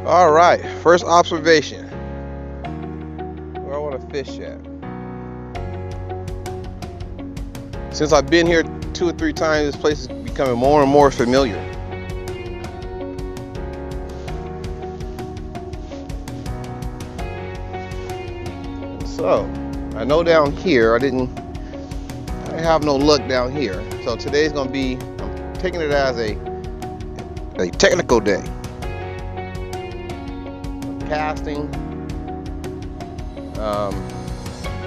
All right, first observation. Where I want to fish at. Since I've been here 2 or 3 times, this place is becoming more and more familiar. So, I know down here, I didn't have no luck down here. So today's gonna be, I'm taking it as a technical day. Casting,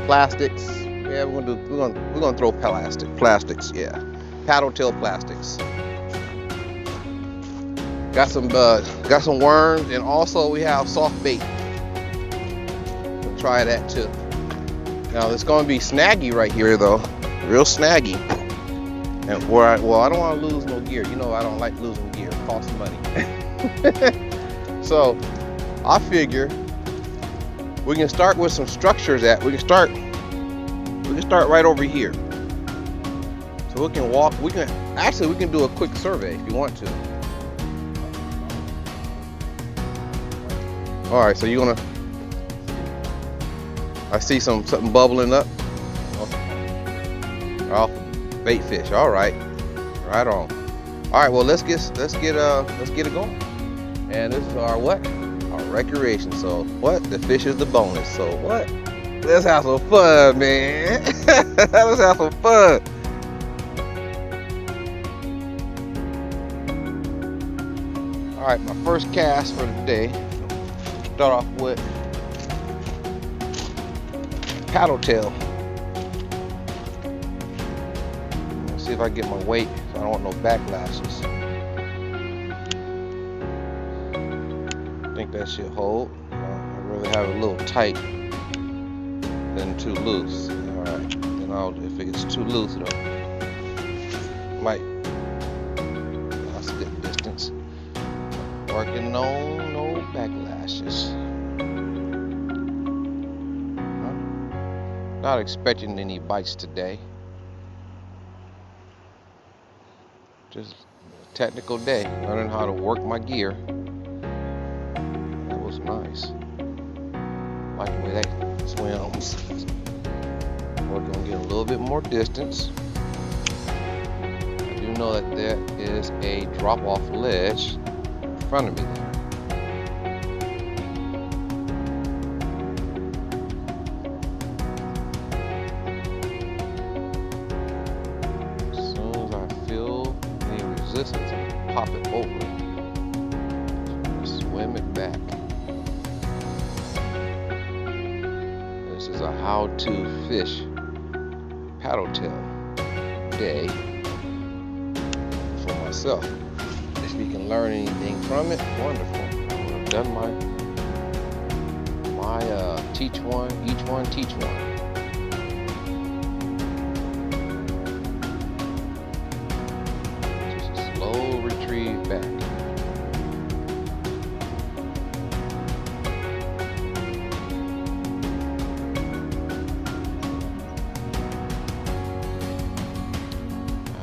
plastics. Yeah, we're gonna throw plastics. Yeah, paddle tail plastics. Got some worms, and also we have soft bait. We'll try that too. Now it's gonna be snaggy right here though, real snaggy. And I don't want to lose no gear. You know I don't like losing gear. It costs money. So I figure we can start with some structures we can start right over here. So we can walk, we can do a quick survey if you want to. All right, so I see something bubbling up. Oh, bait fish. All right. Right on. All right, well let's get it going. And this is our what? Our recreation. So what? The fish is the bonus. So what? Let's have some fun, man. Let's have some fun. All right, my first cast for the day. Start off with paddle tail. Let's see if I can get my weight. So I don't want no backlashes. I think that should hold. I'd rather have it a little tight than too loose. All right. Then if it gets too loose, it'll that's a good distance. Working on no backlashes. Not expecting any bites today. Just a technical day, learning how to work my gear. That was nice. Like the way that swims. Working on getting a little bit more distance. I do know that there is a drop-off ledge in front of me there. Resistance and pop it over, swim it back. This is a how-to fish paddle tail day for myself. If you can learn anything from it, wonderful. I've done my teach one, each one teach one. Retrieve back.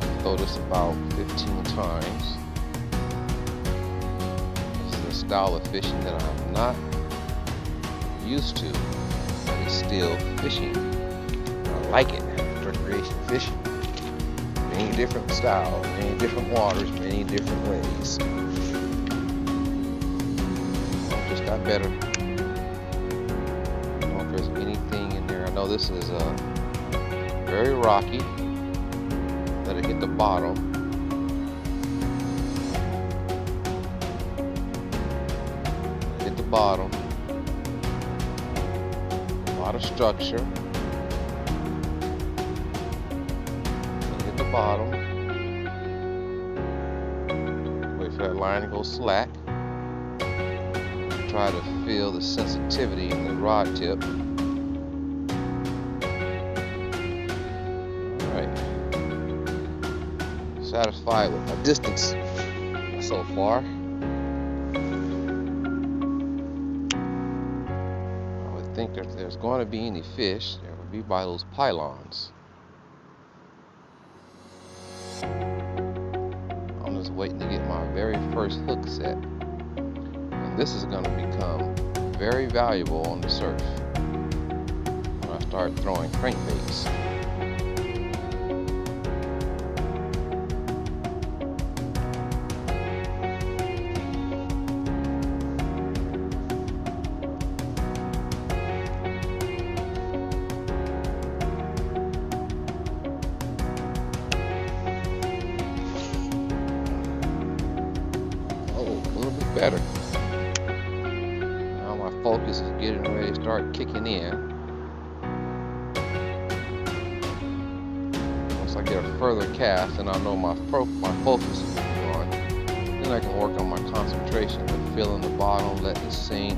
I've throw this about 15 times. This is a style of fishing that I'm not used to, but it's still fishing. I like it. Recreation fishing. Many different styles, many different waters, many different ways. Just got better. I don't know if there's anything in there. I know this is very rocky. Let it hit the bottom. Hit the bottom. A lot of structure. Bottom. Wait for that line to go slack. Try to feel the sensitivity in the rod tip. Alright. Satisfied with my distance so far. I would think that if there's going to be any fish, there would be by those pylons. I'm just waiting to get my very first hook set, and this is going to become very valuable on the surf when I start throwing crankbaits. Better. Now my focus is getting ready to start kicking in. Once I get a further cast and I know my focus is on, then I can work on my concentration with feeling the bottom, letting it sink,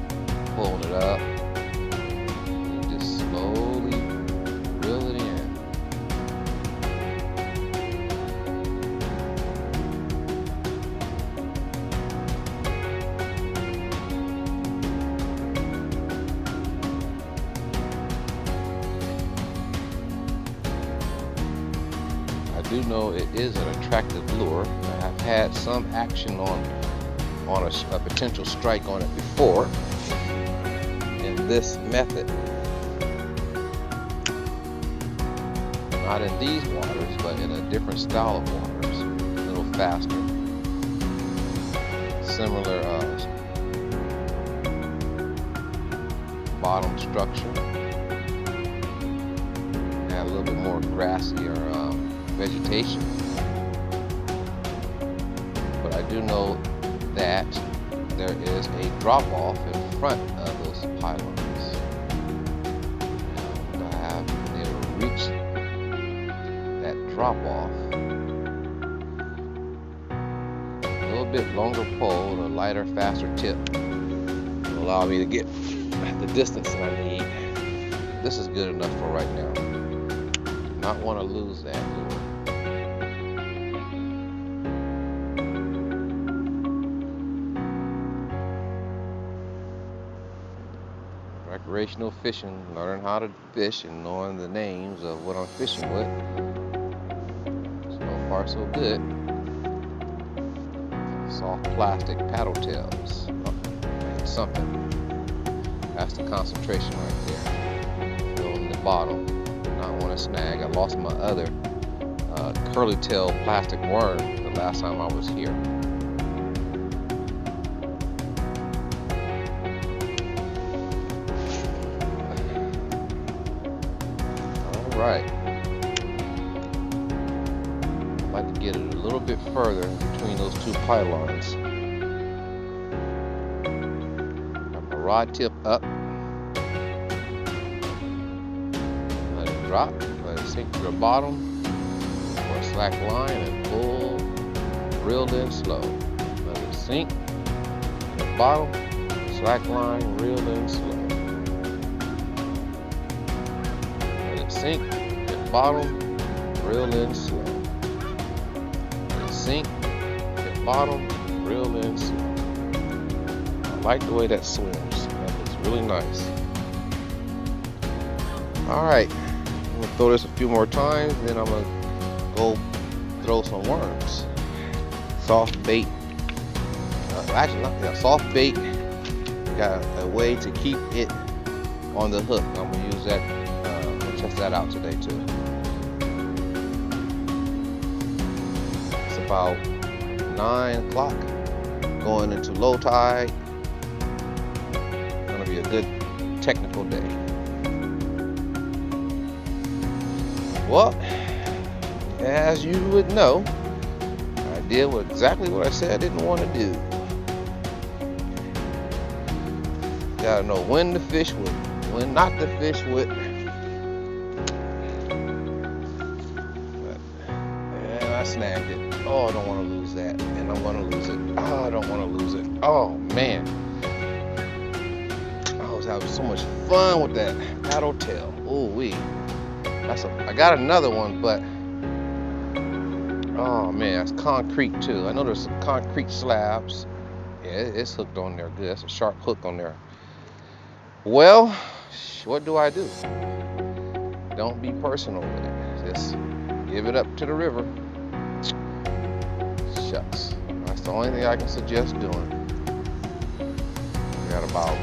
pulling it up, and just slowly reel it in. I do know it is an attractive lure. I have had some action on a potential strike on it before in this method. Not in these waters, but in a different style of waters, a little faster. Similar bottom structure. Had a little bit more grassier vegetation, but I do know that there is a drop off in front of those pylons. And I have been able to reach that drop off. A little bit longer pole, a lighter, faster tip will allow me to get the distance that I need. This is good enough for right now. Not want to lose that lure. Recreational fishing, learning how to fish and knowing the names of what I'm fishing with. So far so good. Soft plastic paddle tails. Oh, something. That's the concentration right there. Filling the bottom. Not want to snag. I lost my other curly tail plastic worm the last time I was here. Right. I'd like to get it a little bit further between those two pylons. Got my rod tip up. Let it drop. Let it sink to the bottom for a slack line and pull, reel in slow. Let it sink to the bottom, slack line, reel in slow. Sink, hit bottom, reel in slow. Let it sink, hit bottom, reel in slow. I like the way that swims. That looks really nice. Alright, I'm going to throw this a few more times, then I'm going to go throw some worms. Soft bait. Actually, not soft bait. Got a way to keep it on the hook. I'm going to use that. Test that out today too. It's about 9 o'clock, going into low tide. Gonna be a good technical day. Well, as you would know, I did exactly what I said I didn't want to do. Gotta know when to fish with, when not to fish with. I snagged it. Oh, I don't want to lose that. And I'm going to lose it. Oh, I don't want to lose it. Oh, man. I was having so much fun with that paddle tail. Ooh wee. I got another one, but oh man, that's concrete too. I know there's some concrete slabs. Yeah, it's hooked on there good. That's a sharp hook on there. Well, what do? Don't be personal with it. Just give it up to the river. Shucks. That's the only thing I can suggest doing. got about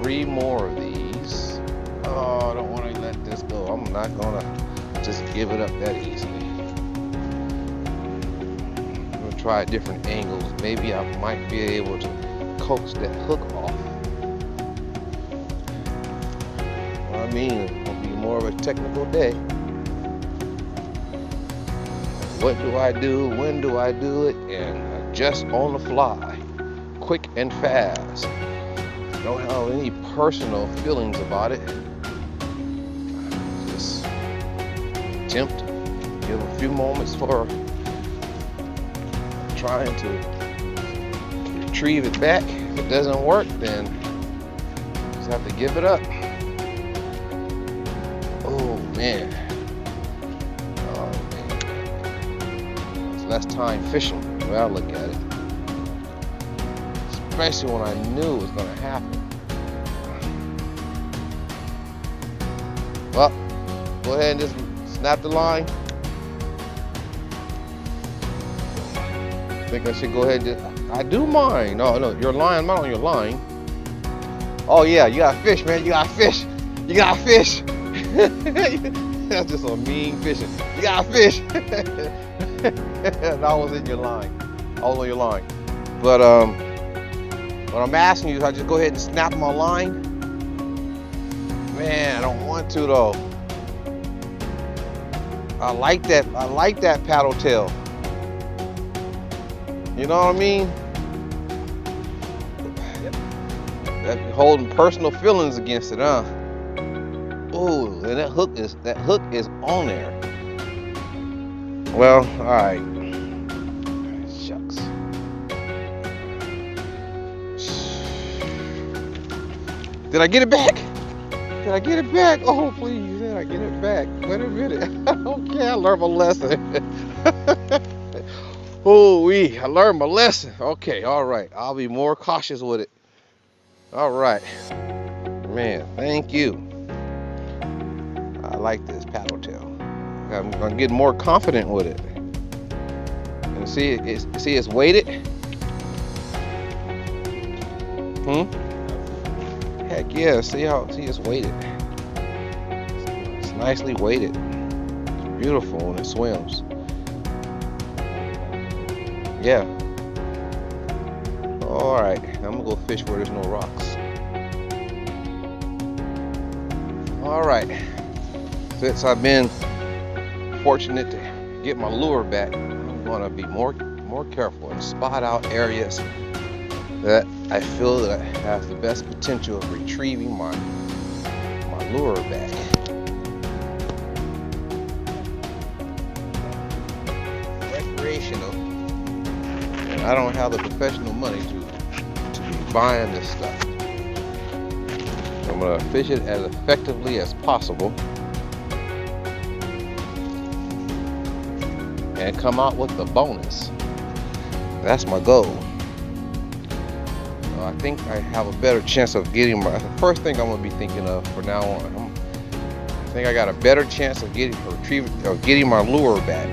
3 more of these. Oh, I don't want to let this go. I'm not gonna just give it up that easily. I'm gonna try different angles. Maybe I might be able to coax that hook off. I mean, it'll be more of a technical day. What do I do? When do I do it? And adjust on the fly, quick and fast. Don't have any personal feelings about it. Just attempt, give a few moments for trying to retrieve it back. If it doesn't work, then just have to give it up. Oh man. Oh man. It's less time fishing, the way I look at it. Especially when I knew it was gonna happen. Well, go ahead and just snap the line. I think I should go ahead and I do mine. No, your line, I'm not on your line. Oh yeah, you got fish, man. You got fish. You got fish. That's just a mean fishing. You got fish. And I was in your line. I was on your line. But what I'm asking you is I just go ahead and snap my line. Man, I don't want to though. I like that paddle tail. You know what I mean? That holding personal feelings against it, huh? Ooh, and that hook is on there. Well, all right. Shucks. Did I get it back? Did I get it back? Oh, please, did I get it back? Wait a minute. Okay, I learned my lesson. Oh, I learned my lesson. Okay, all right. I'll be more cautious with it. All right. Man, thank you. I like this paddle tail. I'm gonna get more confident with it. And see, it's weighted. Heck yeah! See it's weighted. It's nicely weighted. It's beautiful when it swims. Yeah. All right, I'm gonna go fish where there's no rocks. All right. Since I've been fortunate to get my lure back, I'm gonna be more careful and spot out areas that I feel that have the best potential of retrieving my lure back. Recreational, and I don't have the professional money to be buying this stuff. I'm gonna fish it as effectively as possible and come out with the bonus. That's my goal. I think I have a better chance of getting the first thing I'm gonna be thinking of from now on. I think I got a better chance of getting my lure back.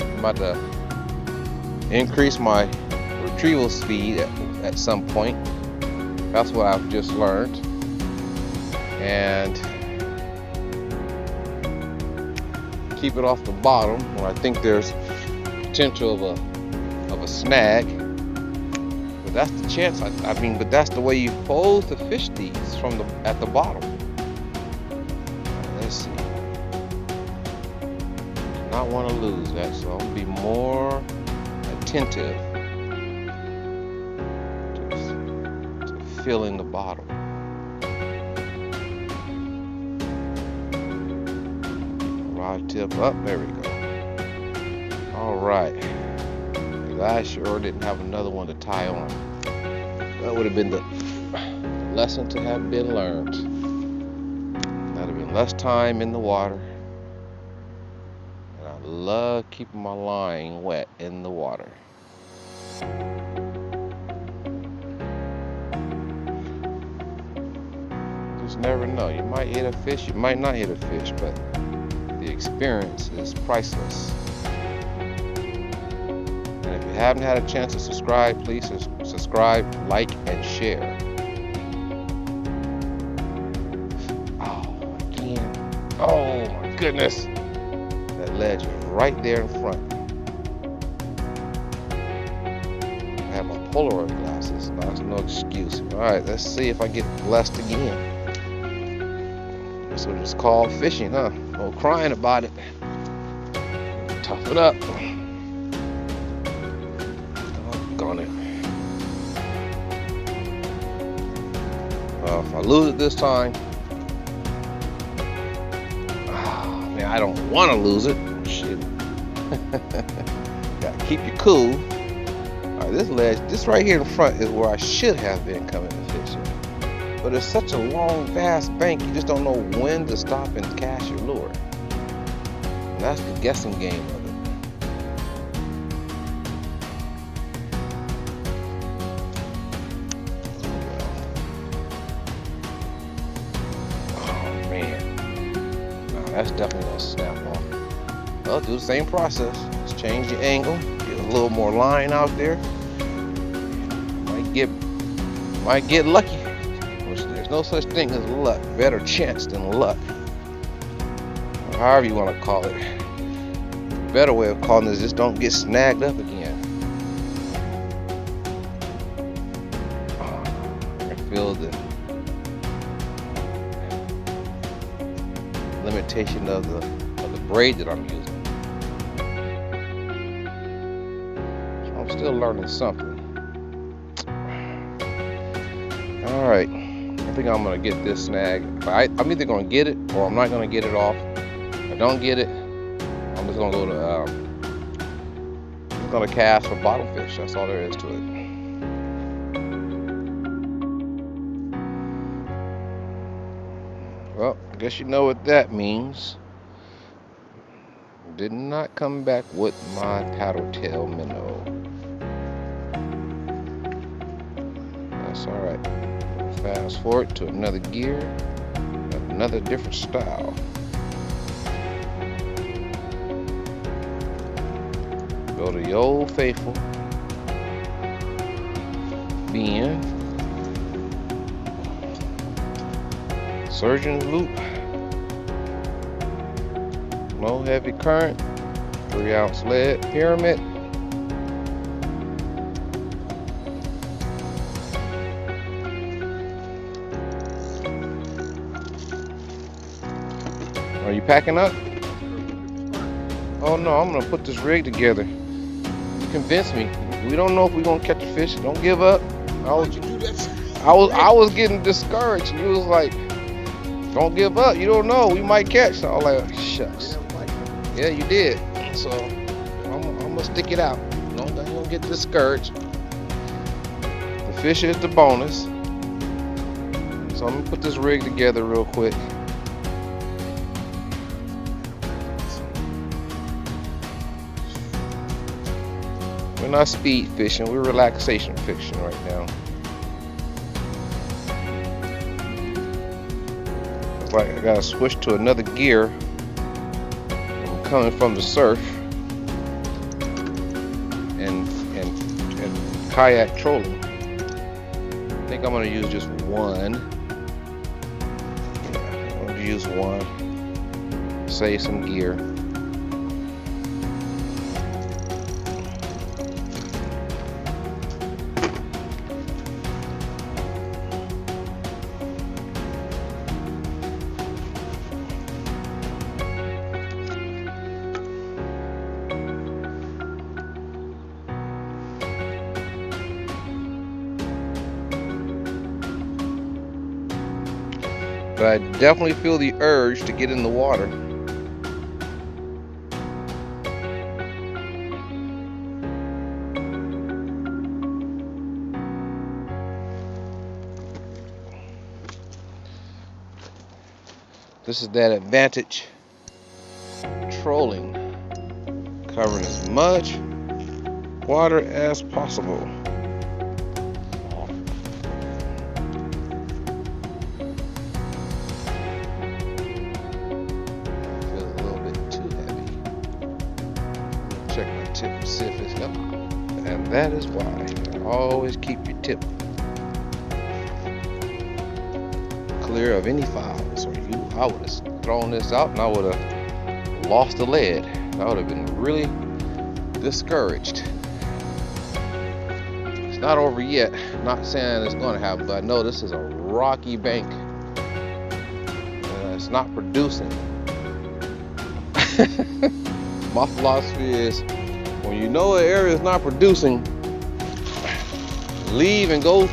I'm about to increase my retrieval speed at some point. That's what I've just learned. And keep it off the bottom when I think there's potential of a snag. But that's the chance. But that's the way you're supposed to fish these at the bottom. Let's see. Not want to lose that, so I'm gonna be more attentive to feeling the bottom. Rod tip up. There we go. All right. I sure didn't have another one to tie on. That would have been the lesson to have been learned. That'd have been less time in the water. And I love keeping my line wet in the water. Just never know. You might hit a fish, you might not hit a fish, but the experience is priceless. And If you haven't had a chance to subscribe, please subscribe, like, and share. Oh, again. Oh my goodness. That ledge is right there in front. I have my Polaroid glasses. No, that's no excuse. Alright, let's see if I get blessed again. That's what it's called, fishing, huh? No crying about it. Tough it up. Doggone it. Well, if I lose it this time, man, I don't want to lose it. Shit. Gotta keep you cool. Alright, this ledge, this right here in front is where I should have been coming to fishing. But it's such a long, vast bank, you just don't know when to stop and cast your lure. And that's the guessing game of it. Oh man. No, that's definitely gonna snap off. Well, do the same process. Just change the angle, get a little more line out there. Might get lucky. There's no such thing as luck. Better chance than luck. Or however you want to call it. A better way of calling it is just don't get snagged up again. I feel the limitation of the braid that I'm using. So I'm still learning something. Alright, I think I'm going to get this snag. I'm either going to get it or I'm not going to get it off. If I don't get it, I'm just going to go to, I'm going to cast for bottom fish. That's all there is to it. Well, I guess you know what that means. Did not come back with my paddle tail minnow. That's alright. Fast forward to another gear, another different style. Go to the old faithful bend, surgeon's loop, no heavy current, 3-ounce lead pyramid. Are you packing up? Oh no, I'm gonna put this rig together. You convinced me. We don't know if we're gonna catch a fish. Don't give up. I was getting discouraged, and you was like, "Don't give up. You don't know. We might catch." So I was like, "Shucks." Yeah, you did. So I'm gonna stick it out. Don't get discouraged. The fish is the bonus. So I'm gonna put this rig together real quick. We're not speed fishing, we're relaxation fishing right now. It's like I gotta switch to another gear. I'm coming from the surf and kayak trolling. I think I'm gonna use just one. Yeah, I'm gonna use one. Save some gear. But I definitely feel the urge to get in the water. This is that advantage trolling, covering as much water as possible. Check my tip and see if it's up. That is why. Always keep your tip clear of any fouls. Or I would have thrown this out and I would have lost the lead. I would have been really discouraged. It's not over yet. Not saying it's going to happen, but I know this is a rocky bank. It's not producing. My philosophy is, when you know an area is not producing, leave and go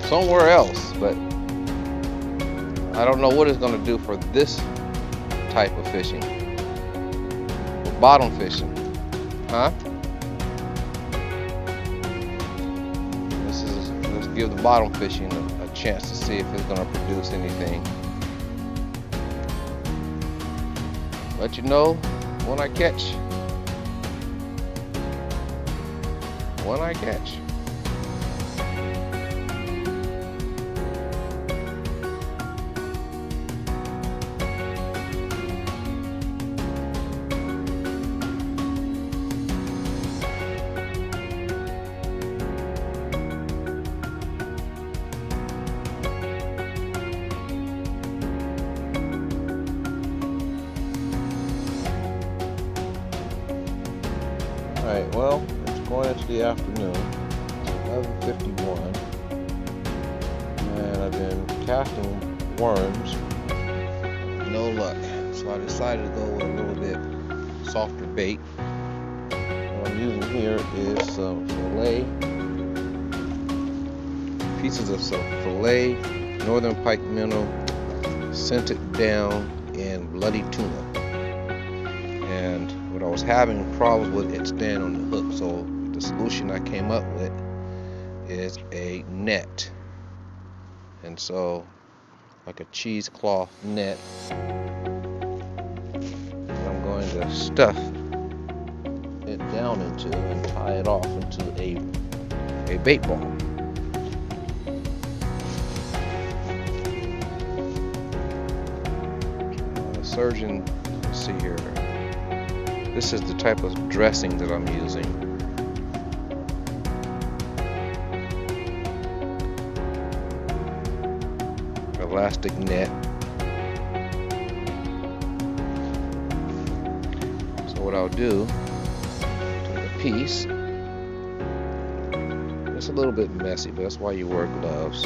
somewhere else. But I don't know what it's going to do for this type of fishing. For bottom fishing, huh? Let's give the bottom fishing a chance to see if it's going to produce anything. Let you know when I catch. When I catch. Alright, well, it's going into the afternoon. It's 11:51. And I've been casting worms. No luck. So I decided to go with a little bit softer bait. What I'm using here is some fillet. Pieces of some fillet, northern pike minnow, scented down in bloody tuna. And what I was having problems with, it staying on the hook. So the solution I came up with is a net. And so, like a cheesecloth net, I'm going to stuff it down into and tie it off into a bait ball. Surgeon, let's see here. This is the type of dressing that I'm using. Elastic net. So what I'll do, take a piece. It's a little bit messy, but that's why you wear gloves.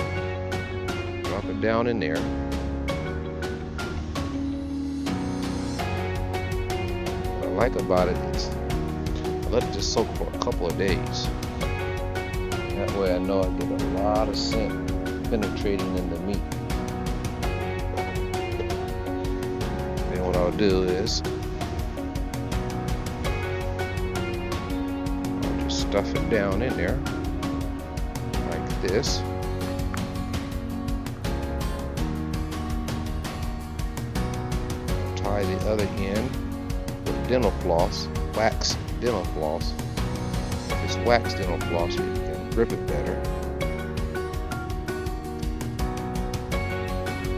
Drop it down in there. What I like about it is I let it just soak for a couple of days. That way I know I get a lot of scent penetrating in the meat. Then what I'll do is I'll just stuff it down in there like this. Tie the other end with dental floss, wax dental floss. If it's wax dental floss, you can grip it better.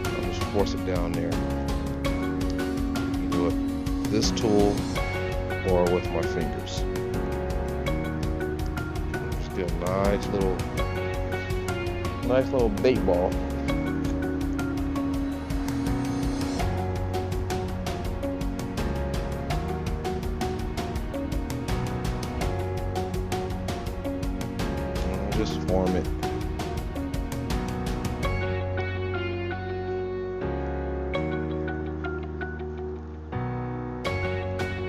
I'll just force it down there. You can do it with this tool or with my fingers. Just get a nice little bait ball. Just form it.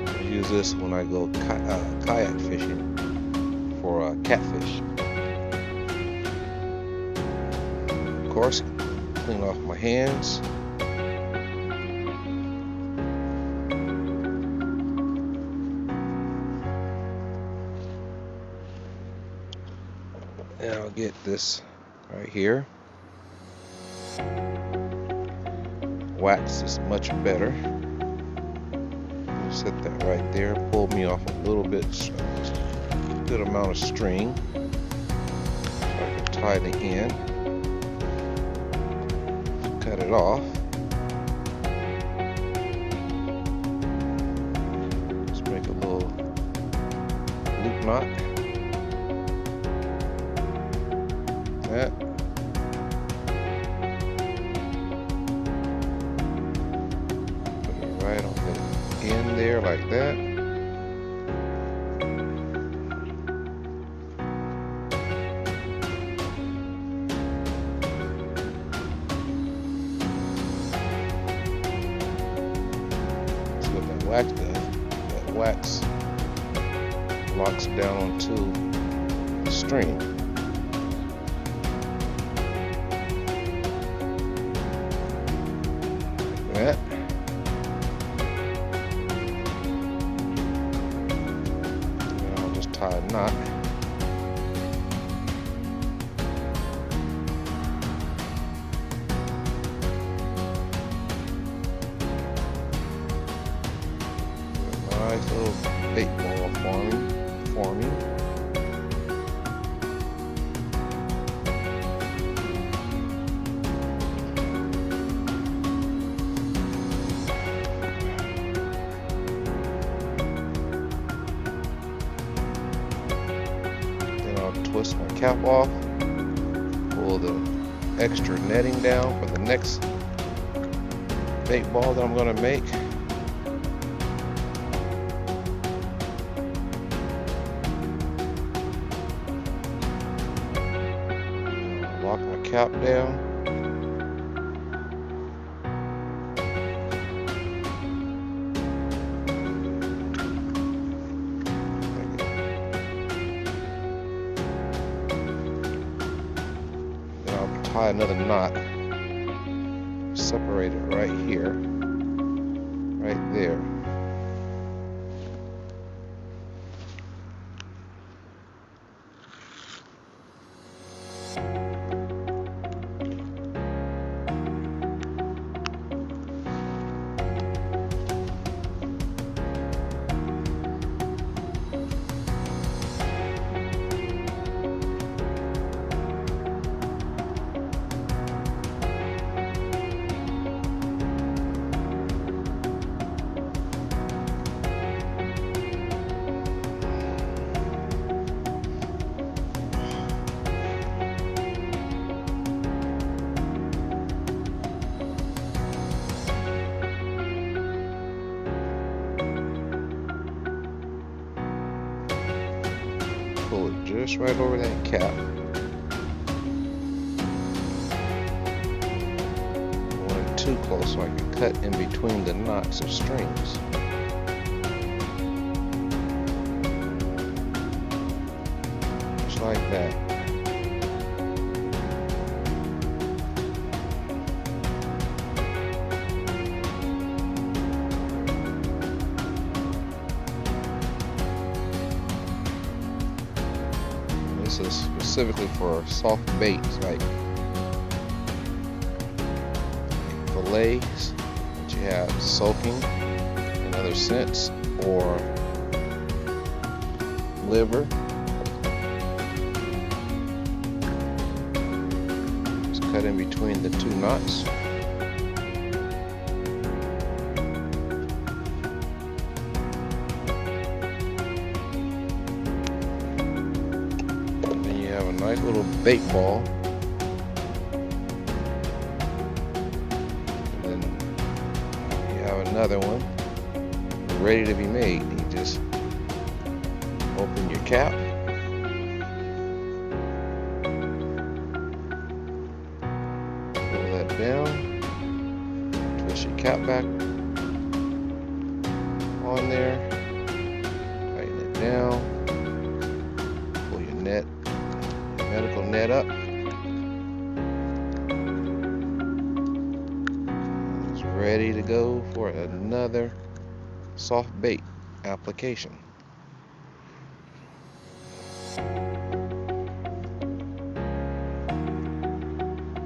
I use this when I go kayak fishing for catfish. Of course, clean off my hands. And I'll get this right here. Wax is much better. Set that right there. Pull me off a little bit, good amount of string. So I can tie the end. Cut it off. Let's make a little loop knot. that. Put it right on the end there like that. That's what that wax does. That wax locks down onto the string. That. And I'll just tie a knot. Nice little bait ball forming. Twist my cap off, pull the extra netting down for the next bait ball that I'm going to make. Lock my cap down. Tie another knot, separate it right here, right there. Pull it just right over that cap. I want it too close so I can cut in between the knots of strings. Just like that. This is specifically for soft baits like fillets that you have soaking in other scents, or liver. Just cut in between the two knots. Have a nice little bait ball, and then you have another one ready to be made. You just open your cap, pull that down, twist your cap back on there, tighten it down, pull your medical net up. It's ready to go for another soft bait application.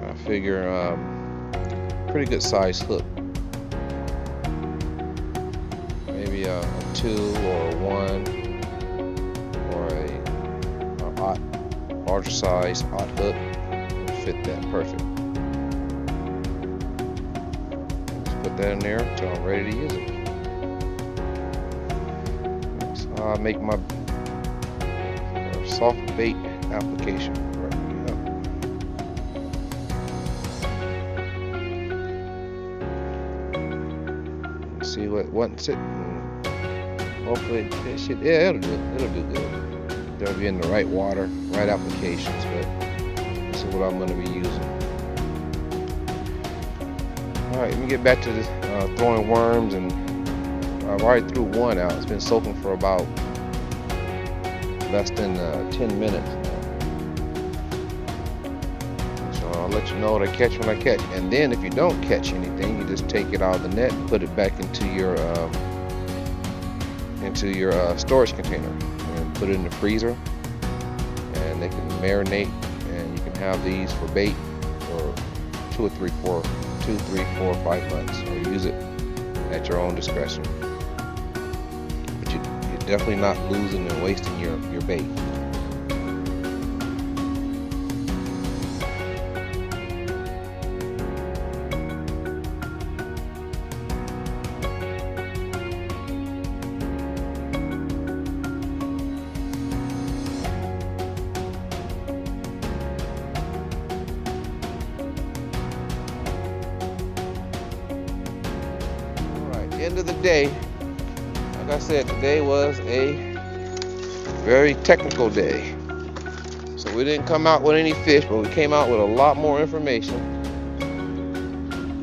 I figure pretty good size hook, maybe a 2 or a 1 or a larger size hot hook would fit that perfect. Just put that in there until I'm ready to use it. So I'll make my soft bait application. See what once it. Hopefully it should. Yeah, it'll do good. It'll be in the right water, right applications. But this is what I'm going to be using. All right, let me get back to this throwing worms, and I've already threw one out. It's been soaking for about less than 10 minutes. So I'll let you know what I catch when I catch. And then if you don't catch anything, you just take it out of the net and put it back into your storage container and put it in the freezer, and they can marinate, and you can have these for bait for 2, 3, 4, 5 months, or use it at your own discretion. But you're definitely not losing and wasting your bait. End of the day, like I said, today was a very technical day. So we didn't come out with any fish, but we came out with a lot more information.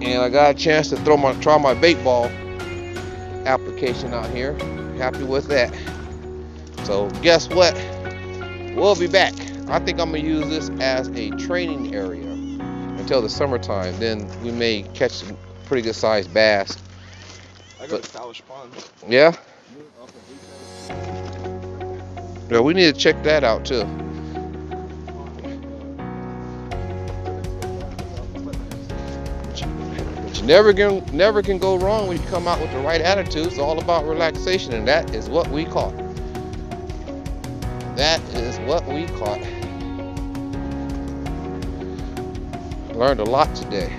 And I got a chance to try my bait ball application out here. Happy with that. So guess what? We'll be back. I think I'm gonna use this as a training area until the summertime. Then we may catch some pretty good sized bass. I got a stylish pond. Yeah? Yeah, we need to check that out too. But you never can go wrong when you come out with the right attitude. It's all about relaxation, and that is what we caught. That is what we caught. Learned a lot today.